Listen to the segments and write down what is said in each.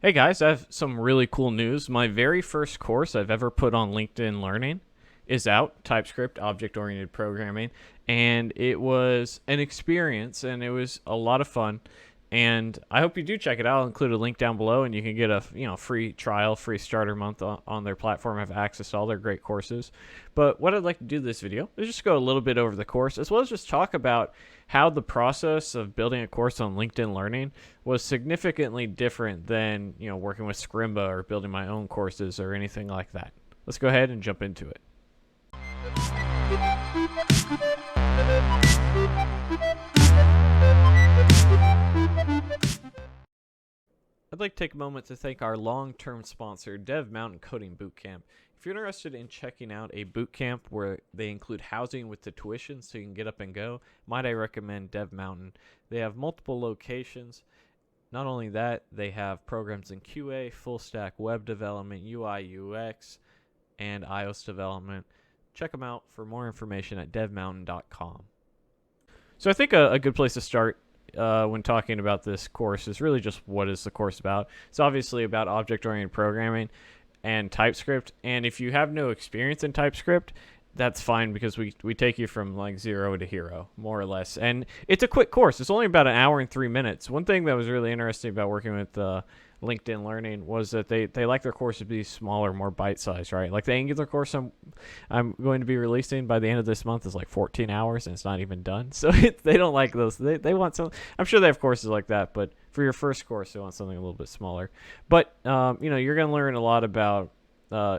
Hey guys, I have some really cool news. My very first course I've ever put on LinkedIn Learning is out, TypeScript, object-oriented programming, and it was an experience and it was a lot of fun. And I hope you do check it out. I'll include a link down below, and you can get a free trial, free starter month on their platform. Have access to all their great courses. But what I'd like to do this video is just go a little bit over the course, as well as just talk about how the process of building a course on LinkedIn Learning was significantly different than working with Scrimba or building my own courses or anything like that. Let's go ahead and jump into it. I'd like to take a moment to thank our long-term sponsor, Dev Mountain Coding Bootcamp. If you're interested in checking out a bootcamp where they include housing with the tuition so you can get up and go, might I recommend Dev Mountain. They have multiple locations. Not only that, they have programs in QA, full stack web development, UI, UX, and iOS development. Check them out for more information at devmountain.com. So I think a good place to start when talking about this course is really just what is the course about. It's obviously about object-oriented programming and TypeScript. And if you have no experience in TypeScript, that's fine because we take you from like 0 to hero, more or less. And it's a quick course. It's only about an hour and 3 minutes. One thing that was really interesting about working with LinkedIn Learning was that they like their course to be smaller, more bite-sized, right? Like the Angular course I'm going to be releasing by the end of this month is like 14 hours and it's not even done. So they don't like those. They want some. I'm sure they have courses like that, but for your first course, they want something a little bit smaller. But you're going to learn a lot about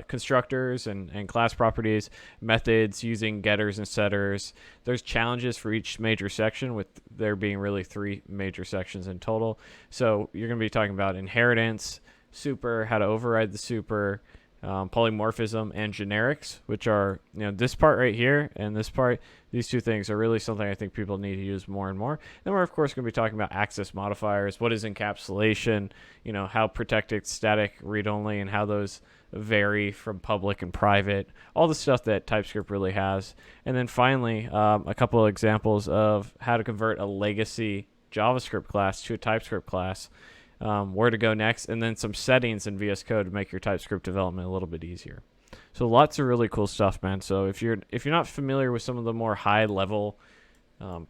constructors and class properties, methods, using getters and setters. There's challenges for each major section, with there being really 3 major sections in total. So you're going to be talking about inheritance, super, how to override the super, polymorphism, and generics, which are this part right here and this part. These 2 things are really something I think people need to use more and more. Then we're of course going to be talking about access modifiers, what is encapsulation, how protected, static, read-only, and how those vary from public and private, all the stuff that TypeScript really has. And then finally, a couple of examples of how to convert a legacy JavaScript class to a TypeScript class, where to go next, and then some settings in VS Code to make your TypeScript development a little bit easier. So lots of really cool stuff, man. So if you're not familiar with some of the more high level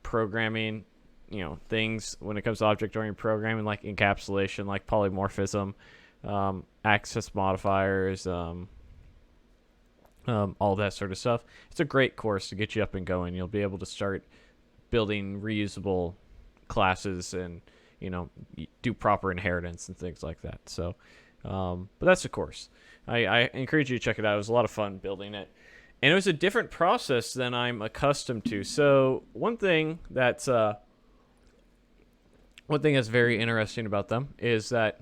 programming, things when it comes to object-oriented programming, like encapsulation, like polymorphism, access modifiers, all that sort of stuff, it's a great course to get you up and going. You'll be able to start building reusable classes and do proper inheritance and things like that. So but that's the course. I encourage you to check it out. It was a lot of fun building it, and it was a different process than I'm accustomed to. So one thing that's very interesting about them is that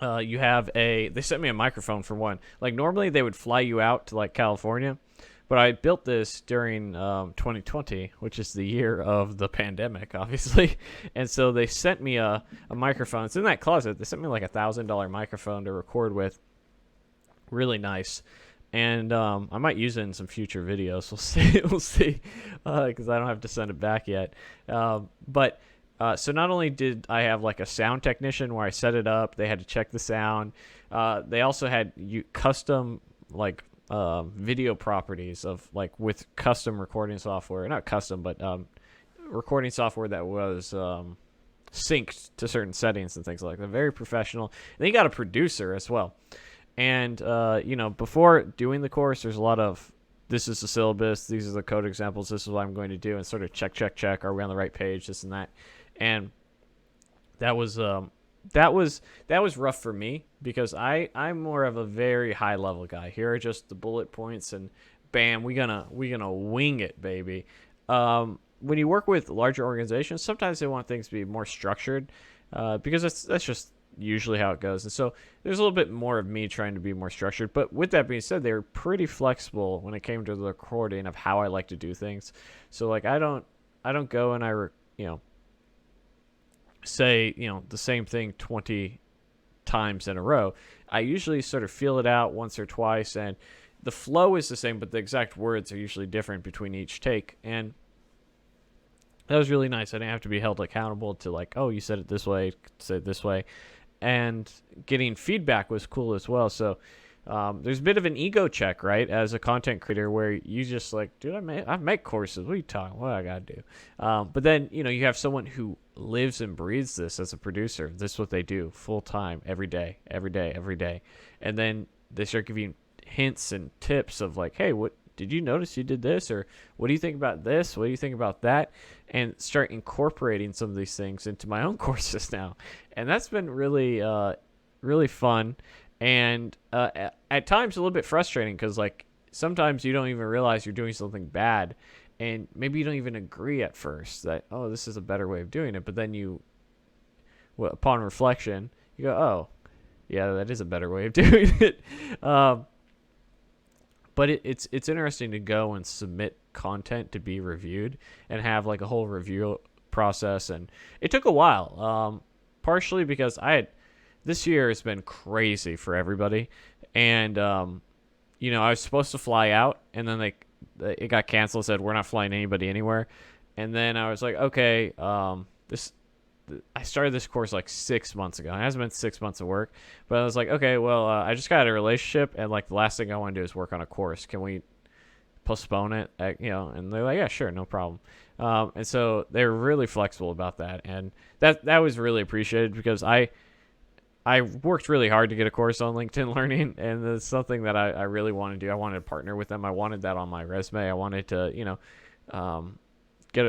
they sent me a microphone for one. Like normally they would fly you out to like California, but I built this during 2020, which is the year of the pandemic, obviously. And so they sent me a microphone. It's in that closet. They sent me like $1,000 microphone to record with. Really nice. And I might use it in some future videos. We'll see. We'll see, because I don't have to send it back yet. But so not only did I have like a sound technician where I set it up, they had to check the sound. They also had custom like video properties of like with custom recording software, not custom, but recording software that was synced to certain settings and things like that. Very professional. And they got a producer as well. And before doing the course, there's a lot of, this is the syllabus, these are the code examples, this is what I'm going to do, and sort of check, are we on the right page, this and that. And that was rough for me because I'm more of a very high level guy. Here are just the bullet points, and bam, we gonna wing it, baby. When you work with larger organizations, sometimes they want things to be more structured, because that's just usually how it goes. And so there's a little bit more of me trying to be more structured. But with that being said, they were pretty flexible when it came to the recording of how I like to do things. So like I don't go and say the same thing 20 times in a row. I usually sort of feel it out once or twice, and the flow is the same, but the exact words are usually different between each take. And that was really nice. I didn't have to be held accountable to like, oh, you said it this way, say it this way. and getting feedback was cool as well. So there's a bit of an ego check, right, as a content creator, where you just like, dude, I make courses. What are you talking? What I gotta do? But then you have someone who lives and breathes this as a producer. This is what they do full time, every day, and then they start giving hints and tips of like, hey, what did you notice you did this, or what do you think about this? What do you think about that? And start incorporating some of these things into my own courses now, and that's been really, really fun. And at times a little bit frustrating because like sometimes you don't even realize you're doing something bad, and maybe you don't even agree at first that, oh, this is a better way of doing it, but then upon reflection you go, oh yeah, that is a better way of doing it. But it's interesting to go and submit content to be reviewed and have like a whole review process, and it took a while, partially because this year has been crazy for everybody, and I was supposed to fly out, and then it got canceled. Said we're not flying anybody anywhere, and then I was like, okay, I started this course like 6 months ago. It hasn't been 6 months of work, but I was like, okay, well, I just got a relationship, and like the last thing I want to do is work on a course. Can we postpone it? And they're like, yeah, sure, no problem. And so they're really flexible about that, and that was really appreciated because I worked really hard to get a course on LinkedIn Learning, and it's something that I really want to do. I wanted to partner with them. I wanted that on my resume. I wanted to, get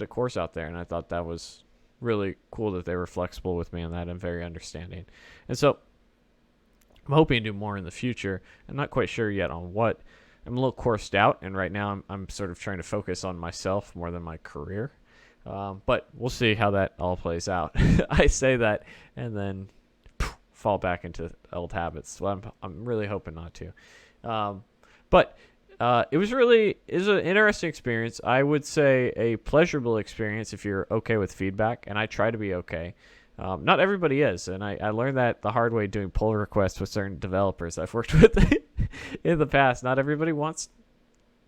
a course out there, and I thought that was really cool that they were flexible with me on that and very understanding. And so I'm hoping to do more in the future. I'm not quite sure yet on what. I'm a little coursed out, and right now I'm sort of trying to focus on myself more than my career. But we'll see how that all plays out. I say that and then fall back into old habits. Well, I'm really hoping not to. But it was an interesting experience. I would say a pleasurable experience if you're okay with feedback, and I try to be okay. Not everybody is, and I learned that the hard way doing pull requests with certain developers I've worked with in the past. Not everybody wants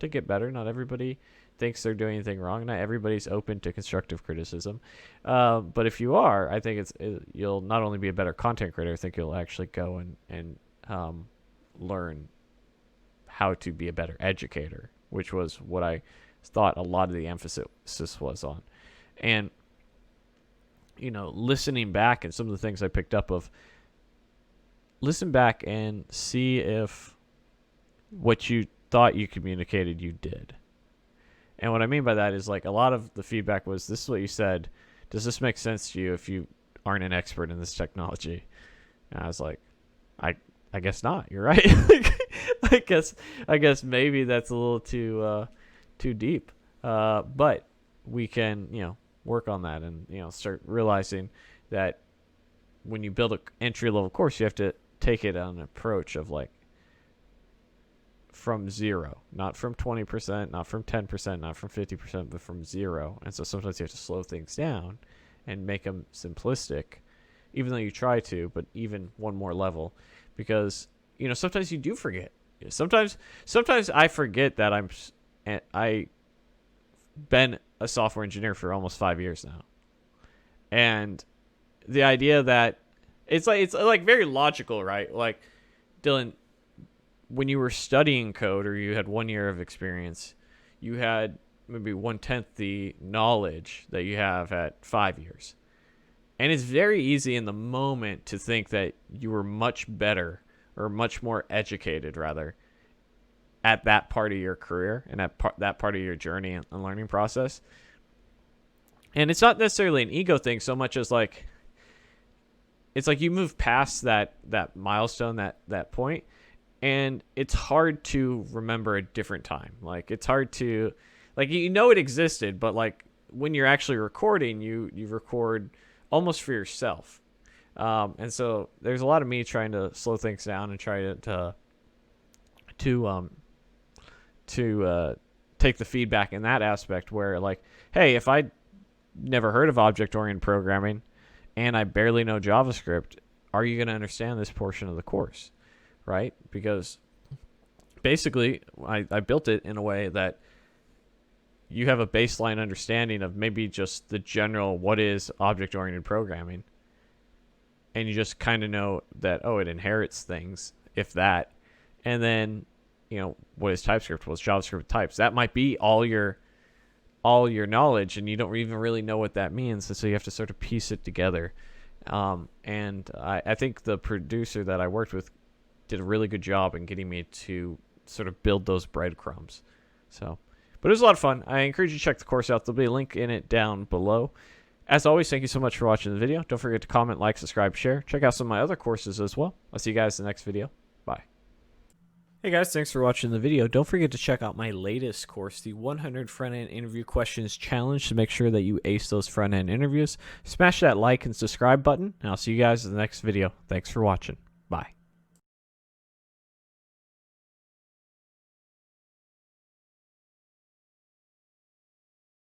to get better. Not everybody thinks they're doing anything wrong. Not everybody's open to constructive criticism. But if you are, I think you'll not only be a better content creator, I think you'll actually go and learn how to be a better educator, which was what I thought a lot of the emphasis was on. And, listening back and some of the things I picked up of, listen back and see if what you thought you communicated you did. And what I mean by that is like a lot of the feedback was, this is what you said. Does this make sense to you if you aren't an expert in this technology? And I was like, I guess not. You're right. I guess maybe that's a little too deep. But we can, work on that and, start realizing that when you build an entry level course, you have to take it on an approach of like from zero, not from 20%, not from 10%, not from 50%, but from zero. And so sometimes you have to slow things down and make them simplistic, even though you try to, but even one more level, because, sometimes you do forget. Sometimes I forget that I've been a software engineer for almost 5 years now. And the idea that it's like very logical, right? Like, Dylan, when you were studying code or you had 1 year of experience, you had maybe 1/10 the knowledge that you have at 5 years. And it's very easy in the moment to think that you were much better or much more educated, rather, at that part of your career and at that part of your journey and learning process. And it's not necessarily an ego thing so much as like, it's like you move past that milestone, that point, and it's hard to remember a different time. Like, it's hard to, like, it existed, but like when you're actually recording, you record almost for yourself. And so there's a lot of me trying to slow things down and try to take the feedback in that aspect where, like, hey, if I never heard of object-oriented programming and I barely know JavaScript, are you going to understand this portion of the course, right? Because basically I built it in a way that you have a baseline understanding of maybe just the general what is object-oriented programming. and you just kind of know that, oh, it inherits things, if that. And then, what is TypeScript? Well, it's JavaScript types. That might be all your knowledge, and you don't even really know what that means. So you have to sort of piece it together. And I think the producer that I worked with did a really good job in getting me to sort of build those breadcrumbs. So, but it was a lot of fun. I encourage you to check the course out. There'll be a link in it down below. As always, thank you so much for watching the video. Don't forget to comment, like, subscribe, share. Check out some of my other courses as well. I'll see you guys in the next video. Bye. Hey guys, thanks for watching the video. Don't forget to check out my latest course, the 100 Front-End Interview Questions Challenge, to make sure that you ace those front-end interviews. Smash that like and subscribe button, and I'll see you guys in the next video. Thanks for watching.